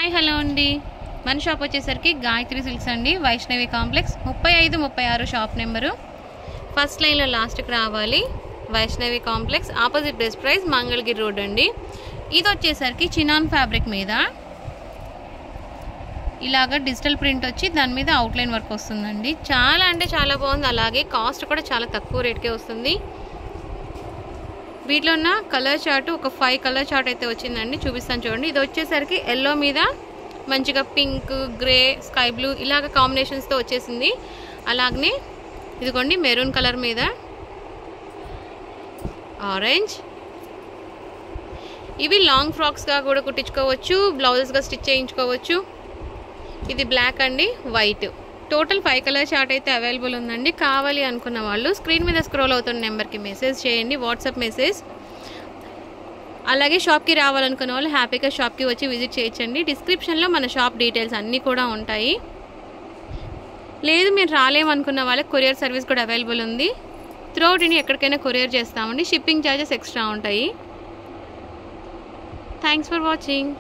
Hi hello అండి. మన shop వచ్చేసరికి గాయత్రి సిల్క్స్ అండి, Vaishnavi complex 35-36 shop number. First లైన్లో లాస్ట్కి రావాలి. Vaishnavi complex opposite best price Mangalagiri road అండి. ఇది వచ్చేసరికి చినాన్ ఫ్యాబ్రిక్ మీద ఇలాగ డిజిటల్ ప్రింట్ వచ్చి దాని మీద అవుట్లైన్ వర్క్ వస్తుందండి. చాలా అంటే చాలా బాగుంది. అలాగే కాస్ట్ కూడా చాలా తక్కువ రేట్కే వస్తుంది. వీటిలో ఉన్న కలర్ చార్ట్ ఒక 5 కలర్ చార్ట్ అయితే వచ్చిందండి, చూపిస్తాను చూడండి. ఇది వచ్చేసరికి ఎల్లో మీద మంచిగా పింక్, గ్రే, స్కై బ్లూ ఇలాగ కాంబినేషన్స్తో వచ్చేసింది. అలాగనే ఇదిగోండి మెరూన్ కలర్ మీద ఆరెంజ్. ఇవి లాంగ్ ఫ్రాక్స్గా కూడా కుట్టించుకోవచ్చు, బ్లౌజెస్గా స్టిచ్ చేయించుకోవచ్చు. ఇది బ్లాక్ అండి, వైట్. టోటల్ 5 కలర్ చార్ట్ అయితే అవైలబుల్ ఉందండి. కావాలి అనుకున్న వాళ్ళు స్క్రీన్ మీద స్క్రోల్ అవుతున్న నెంబర్కి మెసేజ్ చేయండి, వాట్సాప్ మెసేజ్. అలాగే షాప్కి రావాలనుకున్న వాళ్ళు హ్యాపీగా షాప్కి వచ్చి విజిట్ చేయొచ్చండి. డిస్క్రిప్షన్లో మన షాప్ డీటెయిల్స్ అన్నీ కూడా ఉంటాయి. లేదు మీరు రాలేమనుకున్న వాళ్ళకి కొరియర్ సర్వీస్ కూడా అవైలబుల్ ఉంది. త్రూఅవుట్ ఇండియా ఎక్కడికైనా కొరియర్ చేస్తామండి. షిప్పింగ్ ఛార్జెస్ ఎక్స్ట్రా ఉంటాయి. Thanks for watching.